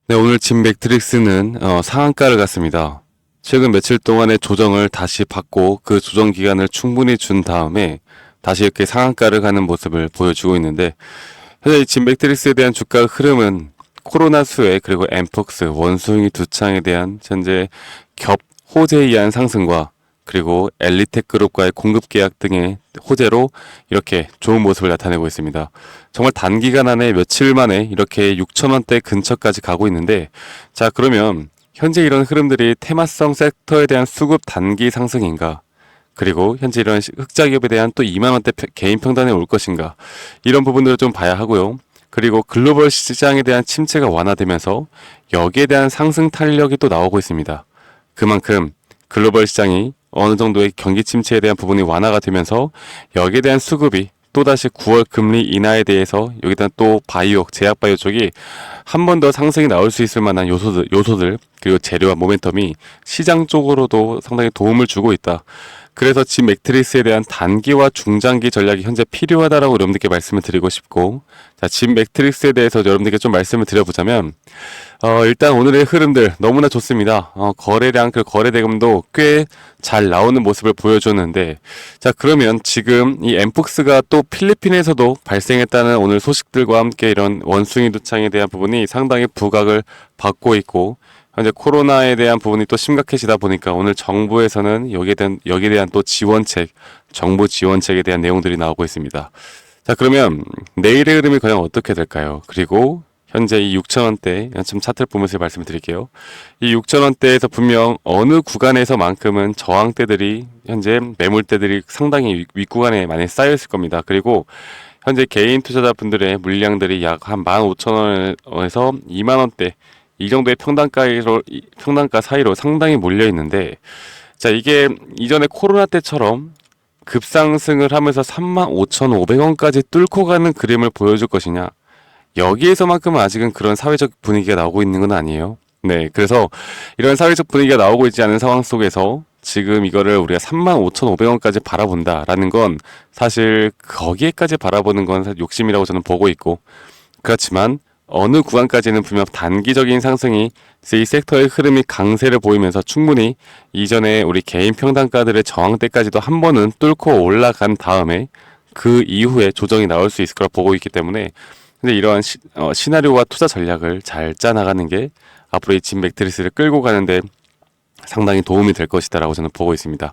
네, 오늘 진 맥트릭스는 상한가를 갔습니다. 최근 며칠 동안의 조정을 다시 받고 그 조정 기간을 충분히 준 다음에 다시 이렇게 상한가를 가는 모습을 보여주고 있는데, 현재 진 맥트릭스에 대한 주가 흐름은 코로나 수혜 그리고 엠폭스 원숭이 두 창에 대한 현재 겹 호재에 의한 상승과 그리고 엘리텍 그룹과의 공급 계약 등의 호재로 이렇게 좋은 모습을 나타내고 있습니다. 정말 단기간 안에 며칠 만에 이렇게 6천원대 근처까지 가고 있는데, 자, 그러면 현재 이런 흐름들이 테마성 섹터에 대한 수급 단기 상승인가? 그리고 현재 이런 흑자 기업에 대한 또 2만원대 개인 평단에 올 것인가? 이런 부분들을 좀 봐야 하고요. 그리고 글로벌 시장에 대한 침체가 완화되면서 여기에 대한 상승 탄력이 또 나오고 있습니다. 그만큼 글로벌 시장이 어느 정도의 경기 침체에 대한 부분이 완화가 되면서 여기에 대한 수급이 또다시 9월 금리 인하에 대해서 여기다 또 바이오, 제약바이오 쪽이 한 번 더 상승이 나올 수 있을 만한 요소들 그리고 재료와 모멘텀이 시장 쪽으로도 상당히 도움을 주고 있다. 그래서 진 맥트리스에 대한 단기와 중장기 전략이 현재 필요하다라고 여러분들께 말씀을 드리고 싶고, 자, 진 맥트리스에 대해서 여러분들께 좀 말씀을 드려보자면, 일단 오늘의 흐름들 너무나 좋습니다. 거래량, 그 거래 대금도 꽤 잘 나오는 모습을 보여줬는데, 자, 그러면 지금 이 엠폭스가 또 필리핀에서도 발생했다는 오늘 소식들과 함께 이런 원숭이 두창에 대한 부분이 상당히 부각을 받고 있고, 현재 코로나에 대한 부분이 또 심각해지다 보니까 오늘 정부에서는 여기에 대한 또 지원책, 정부 지원책에 대한 내용들이 나오고 있습니다. 자, 그러면 내일의 흐름이 과연 어떻게 될까요? 그리고 현재 이 6천원대, 지금 차트를 보면서 말씀을 드릴게요. 이 6천원대에서 분명 어느 구간에서만큼은 저항대들이, 현재 매물대들이 상당히 윗구간에 많이 쌓여있을 겁니다. 그리고 현재 개인 투자자분들의 물량들이 약 한 15,000원에서 2만원대, 이 정도의 평단가 사이로 상당히 몰려 있는데, 자, 이게 이전에 코로나 때처럼 급상승을 하면서 35,500원까지 뚫고 가는 그림을 보여줄 것이냐? 여기에서만큼은 아직은 그런 사회적 분위기가 나오고 있는 건 아니에요. 네, 그래서 이런 사회적 분위기가 나오고 있지 않은 상황 속에서 지금 이거를 우리가 35,500원까지 바라본다라는 건 사실 거기에까지 바라보는 건 사실 욕심이라고 저는 보고 있고, 그렇지만 어느 구간까지는 분명 단기적인 상승이 이 섹터의 흐름이 강세를 보이면서 충분히 이전에 우리 개인 평단가들의 저항대까지도 한 번은 뚫고 올라간 다음에 그 이후에 조정이 나올 수 있을 거라 보고 있기 때문에, 근데 이러한 시나리오와 투자 전략을 잘 짜나가는 게 앞으로 이 진 맥트리스를 끌고 가는데 상당히 도움이 될 것이다라고 저는 보고 있습니다.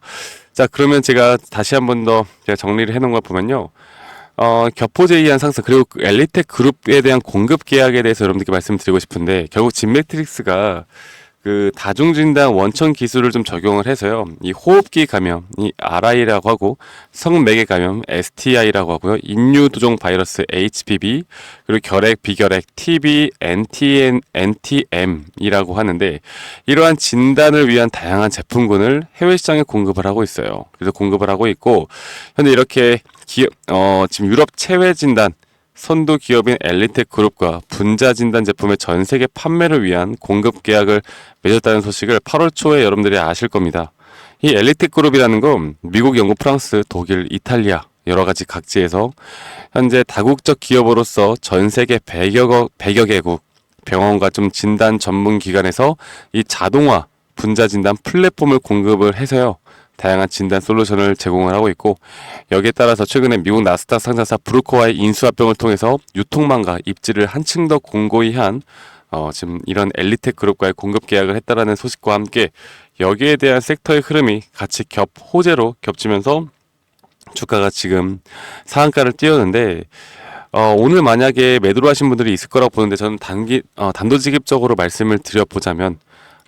자, 그러면 제가 다시 한 번 더 제가 정리를 해놓은 걸 보면요. 격포제에 의한 상승, 그리고 그 엘리텍 그룹에 대한 공급 계약에 대해서 여러분들께 말씀드리고 싶은데, 결국 진 맥트릭스가 그 다중진단 원천 기술을 좀 적용을 해서요, 이 호흡기 감염, 이 RI라고 하고, 성매개 감염, STI라고 하고요, 인유두종 바이러스 HPV, 그리고 결핵, 비결핵, TB, NTM이라고 하는데, 이러한 진단을 위한 다양한 제품군을 해외 시장에 공급을 하고 있어요. 그래서 공급을 하고 있고, 현재 이렇게 지금 유럽 체외 진단, 선도 기업인 엘리텍 그룹과 분자 진단 제품의 전 세계 판매를 위한 공급 계약을 맺었다는 소식을 8월 초에 여러분들이 아실 겁니다. 이 엘리텍 그룹이라는 건 미국, 영국, 프랑스, 독일, 이탈리아 여러 가지 각지에서 현재 다국적 기업으로서 전 세계 100여 개국 병원과 좀 진단 전문 기관에서 이 자동화 분자 진단 플랫폼을 공급을 해서요, 다양한 진단 솔루션을 제공을 하고 있고, 여기에 따라서 최근에 미국 나스닥 상장사 브루커와의 인수합병을 통해서 유통망과 입지를 한층 더 공고히 한 지금 이런 엘리텍 그룹과의 공급 계약을 했다라는 소식과 함께 여기에 대한 섹터의 흐름이 같이 호재로 겹치면서 주가가 지금 상한가를 띄웠는데, 오늘 만약에 매도를 하신 분들이 있을 거라고 보는데, 저는 단도직입적으로 말씀을 드려보자면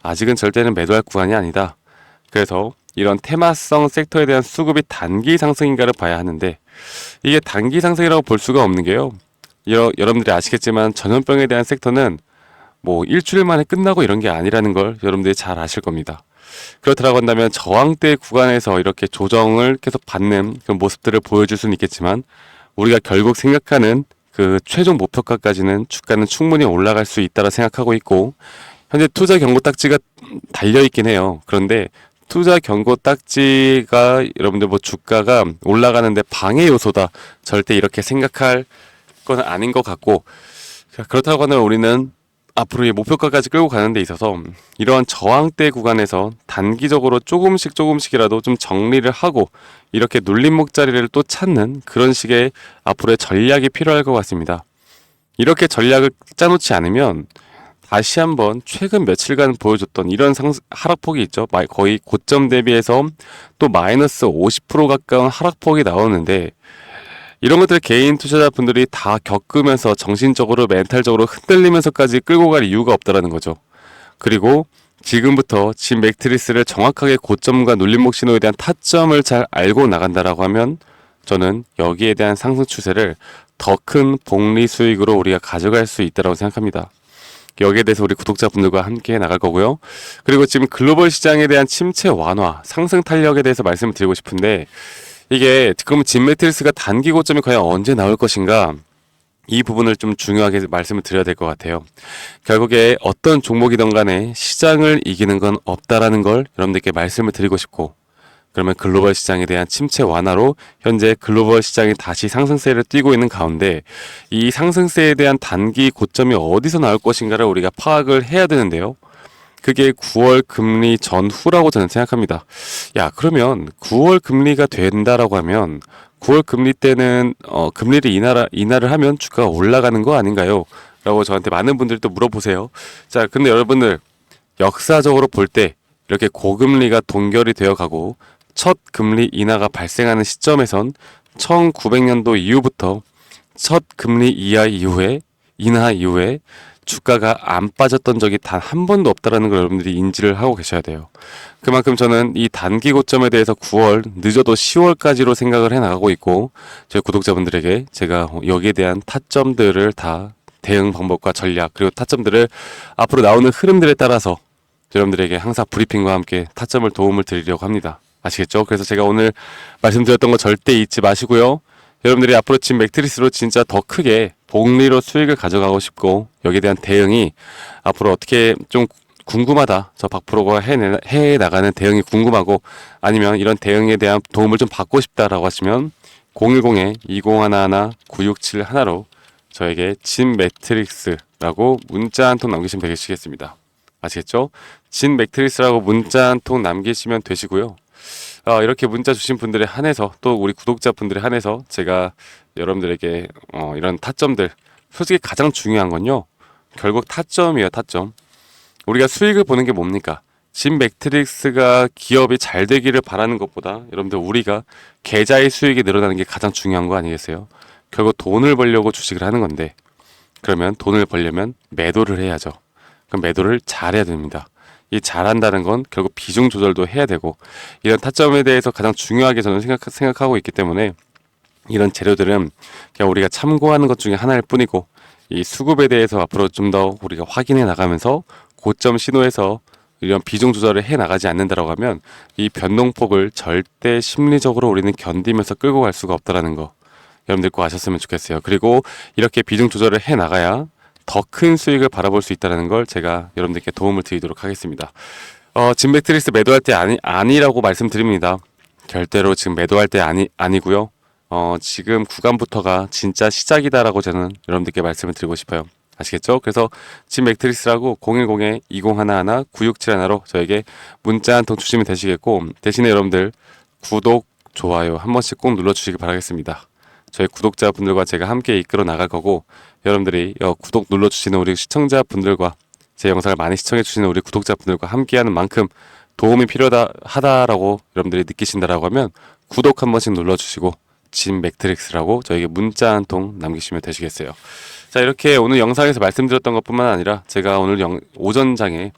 아직은 절대는 매도할 구간이 아니다. 그래서 이런 테마성 섹터에 대한 수급이 단기 상승인가를 봐야 하는데, 이게 단기 상승이라고 볼 수가 없는 게요, 여러분들이 아시겠지만 전염병에 대한 섹터는 뭐 일주일 만에 끝나고 이런 게 아니라는 걸 여러분들이 잘 아실 겁니다. 그렇다고 한다면 저항대 구간에서 이렇게 조정을 계속 받는 그런 모습들을 보여줄 수는 있겠지만, 우리가 결국 생각하는 그 최종 목표가까지는 주가는 충분히 올라갈 수 있다고 생각하고 있고, 현재 투자 경고 딱지가 달려 있긴 해요. 그런데 투자 경고 딱지가 여러분들 뭐 주가가 올라가는데 방해 요소다, 절대 이렇게 생각할 건 아닌 것 같고, 그렇다고 하면 우리는 앞으로 이 목표가까지 끌고 가는 데 있어서 이러한 저항대 구간에서 단기적으로 조금씩이라도 좀 정리를 하고 이렇게 눌림목 자리를 또 찾는 그런 식의 앞으로의 전략이 필요할 것 같습니다. 이렇게 전략을 짜놓지 않으면 다시 한번 최근 며칠간 보여줬던 이런 하락폭이 있죠. 거의 고점 대비해서 또 마이너스 50% 가까운 하락폭이 나오는데 이런 것들 개인 투자자분들이 다 겪으면서 정신적으로 멘탈적으로 흔들리면서까지 끌고 갈 이유가 없다라는 거죠. 그리고 지금부터 진 매트리스를 정확하게 고점과 눌림목 신호에 대한 타점을 잘 알고 나간다라고 하면 저는 여기에 대한 상승 추세를 더 큰 복리 수익으로 우리가 가져갈 수 있다고 생각합니다. 여기에 대해서 우리 구독자분들과 함께 나갈 거고요. 그리고 지금 글로벌 시장에 대한 침체 완화, 상승 탄력에 대해서 말씀을 드리고 싶은데 이게 그러면 진 매트리스가 단기 고점이 과연 언제 나올 것인가? 이 부분을 좀 중요하게 말씀을 드려야 될 것 같아요. 결국에 어떤 종목이든 간에 시장을 이기는 건 없다라는 걸 여러분들께 말씀을 드리고 싶고 그러면 글로벌 시장에 대한 침체 완화로 현재 글로벌 시장이 다시 상승세를 띄고 있는 가운데 이 상승세에 대한 단기 고점이 어디서 나올 것인가를 우리가 파악을 해야 되는데요. 그게 9월 금리 전후라고 저는 생각합니다. 야, 그러면 9월 금리가 된다라고 하면 9월 금리 때는 금리를 인하를 하면 주가가 올라가는 거 아닌가요? 라고 저한테 많은 분들이 또 물어보세요. 자, 근데 여러분들 역사적으로 볼 때 이렇게 고금리가 동결이 되어 가고 첫 금리 인하가 발생하는 시점에선 1900년도 이후부터 첫 금리 인하 이후에 주가가 안 빠졌던 적이 단 한 번도 없다라는 걸 여러분들이 인지를 하고 계셔야 돼요. 그만큼 저는 이 단기 고점에 대해서 9월, 늦어도 10월까지로 생각을 해나가고 있고 저희 구독자분들에게 제가 여기에 대한 타점들을 다 대응 방법과 전략 그리고 타점들을 앞으로 나오는 흐름들에 따라서 여러분들에게 항상 브리핑과 함께 타점을 도움을 드리려고 합니다. 아시겠죠? 그래서 제가 오늘 말씀드렸던 거 절대 잊지 마시고요. 여러분들이 앞으로 진 매트리스로 진짜 더 크게 복리로 수익을 가져가고 싶고 여기에 대한 대응이 앞으로 어떻게 좀 궁금하다. 저 박프로가 해 나가는 대응이 궁금하고 아니면 이런 대응에 대한 도움을 좀 받고 싶다라고 하시면 010-2011-9671로 저에게 진 매트릭스라고 문자 한 통 남기시면 되시겠습니다. 아시겠죠? 진 매트릭스라고 문자 한 통 남기시면 되시고요. 이렇게 문자 주신 분들에 한해서 또 우리 구독자분들에 한해서 제가 여러분들에게 이런 타점들 솔직히 가장 중요한 건요. 결국 타점이에요. 타점. 우리가 수익을 보는 게 뭡니까? 진 매트릭스가 기업이 잘 되기를 바라는 것보다 여러분들 우리가 계좌의 수익이 늘어나는 게 가장 중요한 거 아니겠어요? 결국 돈을 벌려고 주식을 하는 건데 그러면 돈을 벌려면 매도를 해야죠. 그럼 매도를 잘해야 됩니다. 이 잘한다는 건 결국 비중 조절도 해야 되고 이런 타점에 대해서 가장 중요하게 저는 생각하고 있기 때문에 이런 재료들은 그냥 우리가 참고하는 것 중에 하나일 뿐이고 이 수급에 대해서 앞으로 좀 더 우리가 확인해 나가면서 고점 신호에서 이런 비중 조절을 해 나가지 않는다라고 하면 이 변동폭을 절대 심리적으로 우리는 견디면서 끌고 갈 수가 없다라는 거 여러분들 꼭 아셨으면 좋겠어요. 그리고 이렇게 비중 조절을 해 나가야 더 큰 수익을 바라볼 수 있다는 걸 제가 여러분들께 도움을 드리도록 하겠습니다. 진 매트리스 매도할 때 아니라고 말씀드립니다. 절대로 지금 매도할 때 아니고요. 지금 구간부터가 진짜 시작이다라고 저는 여러분들께 말씀을 드리고 싶어요. 아시겠죠? 그래서 진 매트리스라고 010-2011-9671로 저에게 문자 한 통 주시면 되시겠고 대신에 여러분들 구독, 좋아요 한 번씩 꼭 눌러주시기 바라겠습니다. 저희 구독자분들과 제가 함께 이끌어 나갈 거고 여러분들이 구독 눌러주시는 우리 시청자분들과 제 영상을 많이 시청해주시는 우리 구독자분들과 함께하는 만큼 도움이 필요하다라고 여러분들이 느끼신다라고 하면 구독 한 번씩 눌러주시고 진 매트릭스라고 저에게 문자 한 통 남기시면 되시겠어요. 자, 이렇게 오늘 영상에서 말씀드렸던 것뿐만 아니라 제가 오늘 오전장에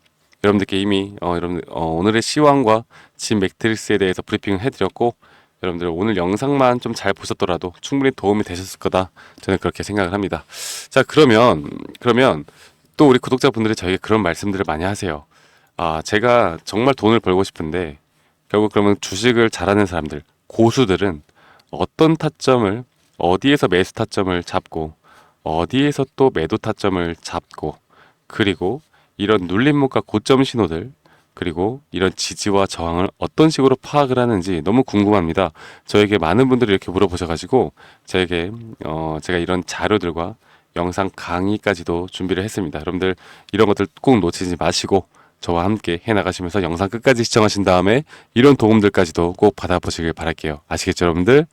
여러분들께 이미 오늘의 시황과 진 매트릭스에 대해서 브리핑을 해드렸고 여러분들 오늘 영상만 좀 잘 보셨더라도 충분히 도움이 되셨을 거다 저는 그렇게 생각을 합니다. 자, 그러면 또 우리 구독자분들이 저에게 그런 말씀들을 많이 하세요. 제가 정말 돈을 벌고 싶은데 결국 그러면 주식을 잘하는 사람들 고수들은 어떤 타점을 어디에서 매수 타점을 잡고 어디에서 또 매도 타점을 잡고 그리고 이런 눌림목과 고점 신호들 그리고 이런 지지와 저항을 어떤 식으로 파악을 하는지 너무 궁금합니다. 저에게 많은 분들이 이렇게 물어보셔가지고 제가 이런 자료들과 영상 강의까지도 준비를 했습니다. 여러분들 이런 것들 꼭 놓치지 마시고 저와 함께 해나가시면서 영상 끝까지 시청하신 다음에 이런 도움들까지도 꼭 받아보시길 바랄게요. 아시겠죠, 여러분들?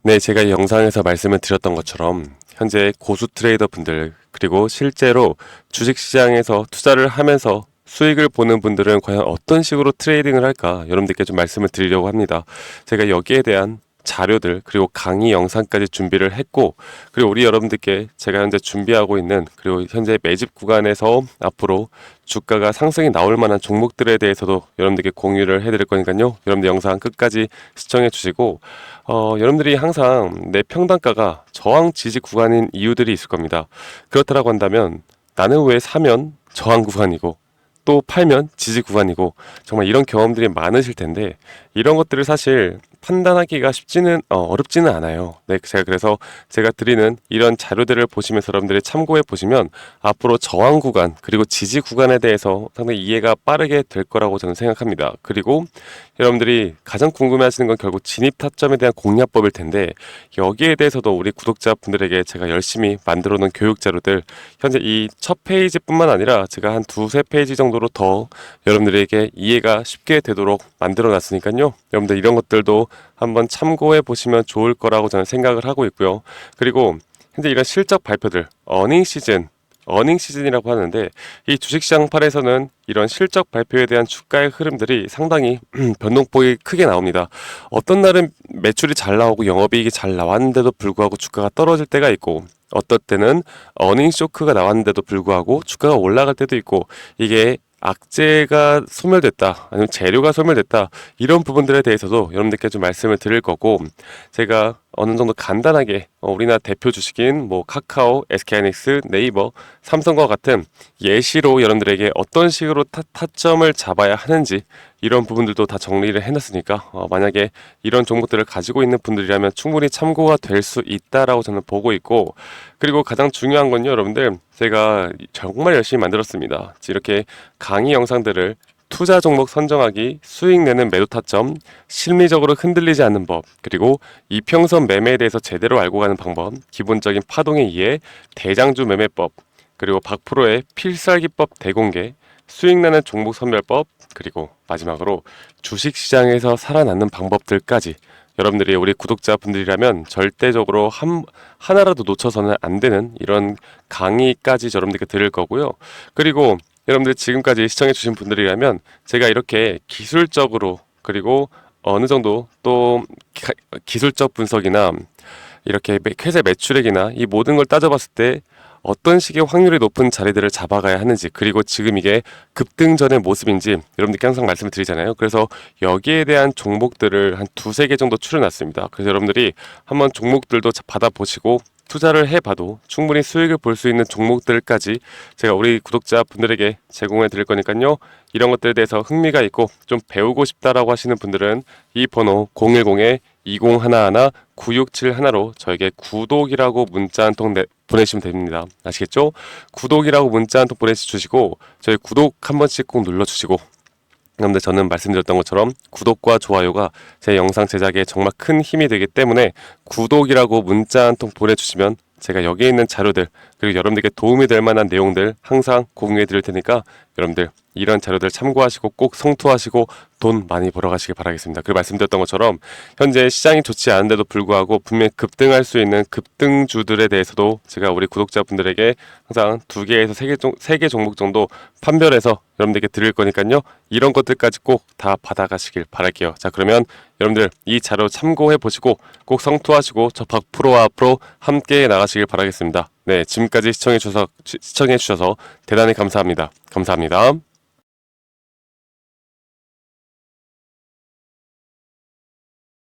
네, 제가 이 영상에서 말씀을 드렸던 것처럼 현재 고수 트레이더 분들 그리고 실제로 주식시장에서 투자를 하면서 수익을 보는 분들은 과연 어떤 식으로 트레이딩을 할까 여러분들께 좀 말씀을 드리려고 합니다. 제가 여기에 대한 자료들 그리고 강의 영상까지 준비를 했고, 그리고 우리 여러분들께 제가 현재 준비하고 있는 그리고 현재 매집 구간에서 앞으로 주가가 상승이 나올 만한 종목들에 대해서도 여러분들께 공유를 해드릴 거니까요. 여러분들 영상 끝까지 시청해 주시고 여러분들이 항상 내 평단가가 저항 지지 구간인 이유들이 있을 겁니다. 그렇다라고 한다면 나는 왜 사면 저항 구간이고 또 팔면 지지 구간이고 정말 이런 경험들이 많으실 텐데, 이런 것들을 사실 판단하기가 쉽지는 어렵지는 않아요. 네, 그래서 제가 드리는 이런 자료들을 보시면서 여러분들이 참고해 보시면 앞으로 저항 구간 그리고 지지 구간에 대해서 상당히 이해가 빠르게 될 거라고 저는 생각합니다. 그리고 여러분들이 가장 궁금해하시는 건 결국 진입 타점에 대한 공략법일 텐데, 여기에 대해서도 우리 구독자분들에게 제가 열심히 만들어 놓은 교육 자료들 현재 이 첫 페이지뿐만 아니라 제가 한 두세 페이지 정도로 더 여러분들에게 이해가 쉽게 되도록 만들어 놨으니까요. 여러분들 이런 것들도 한번 참고해 보시면 좋을 거라고 저는 생각을 하고 있고요. 그리고 현재 이런 실적 발표들, 어닝 시즌이라고 하는데, 이 주식시장 팔에서는 이런 실적 발표에 대한 주가의 흐름들이 상당히 변동폭이 크게 나옵니다. 어떤 날은 매출이 잘 나오고 영업이익이 잘 나왔는데도 불구하고 주가가 떨어질 때가 있고, 어떨 때는 어닝 쇼크가 나왔는데도 불구하고 주가가 올라갈 때도 있고, 이게 악재가 소멸됐다 아니면 재료가 소멸됐다 이런 부분들에 대해서도 여러분들께 좀 말씀을 드릴 거고, 제가 어느 정도 간단하게 우리나라 대표 주식인 뭐 카카오, SK하이닉스, 네이버, 삼성과 같은 예시로 여러분들에게 어떤 식으로 타점을 잡아야 하는지 이런 부분들도 다 정리를 해놨으니까 만약에 이런 종목들을 가지고 있는 분들이라면 충분히 참고가 될 수 있다라고 저는 보고 있고, 그리고 가장 중요한 건요, 여러분들 제가 정말 열심히 만들었습니다. 이렇게 강의 영상들을 투자 종목 선정하기, 수익 내는 매도 타점, 심리적으로 흔들리지 않는 법, 그리고 이평선 매매에 대해서 제대로 알고 가는 방법, 기본적인 파동의 이해, 대장주 매매법, 그리고 박프로의 필살기법 대공개, 수익 나는 종목 선별법, 그리고 마지막으로 주식시장에서 살아남는 방법들까지 여러분들이 우리 구독자분들이라면 절대적으로 하나라도 놓쳐서는 안 되는 이런 강의까지 여러분들께 드릴 거고요. 그리고 여러분들 지금까지 시청해주신 분들이라면 제가 이렇게 기술적으로 그리고 어느 정도 또 기술적 분석이나 이렇게 회사 매출액이나 이 모든 걸 따져봤을 때 어떤 식의 확률이 높은 자리들을 잡아가야 하는지, 그리고 지금 이게 급등 전의 모습인지 여러분들께 항상 말씀을 드리잖아요. 그래서 여기에 대한 종목들을 한 두세 개 정도 추려놨습니다. 그래서 여러분들이 한번 종목들도 받아보시고 투자를 해봐도 충분히 수익을 볼 수 있는 종목들까지 제가 우리 구독자분들에게 제공해 드릴 거니까요. 이런 것들에 대해서 흥미가 있고 좀 배우고 싶다라고 하시는 분들은 이 번호 010-2011-9671로 저에게 구독이라고 문자 한 통 보내시면 됩니다. 아시겠죠? 구독이라고 문자 한 통 보내주시고 저희 구독 한 번씩 꼭 눌러주시고, 그런데 저는 말씀드렸던 것처럼 구독과 좋아요가 제 영상 제작에 정말 큰 힘이 되기 때문에 구독이라고 문자 한 통 보내주시면 제가 여기에 있는 자료들 그리고 여러분들께 도움이 될 만한 내용들 항상 공유해 드릴 테니까 여러분들 이런 자료들 참고하시고 꼭 성투하시고 돈 많이 벌어가시길 바라겠습니다. 그리고 말씀드렸던 것처럼 현재 시장이 좋지 않은데도 불구하고 분명히 급등할 수 있는 급등주들에 대해서도 제가 우리 구독자분들에게 항상 2개에서 3개 종목 정도 판별해서 여러분들께 드릴 거니까요. 이런 것들까지 꼭 다 받아가시길 바랄게요. 자, 그러면 여러분들 이 자료 참고해 보시고 꼭 성투하시고 저 박프로와 앞으로 함께 나가시길 바라겠습니다. 네, 지금까지 시청해 주셔서 대단히 감사합니다. 감사합니다.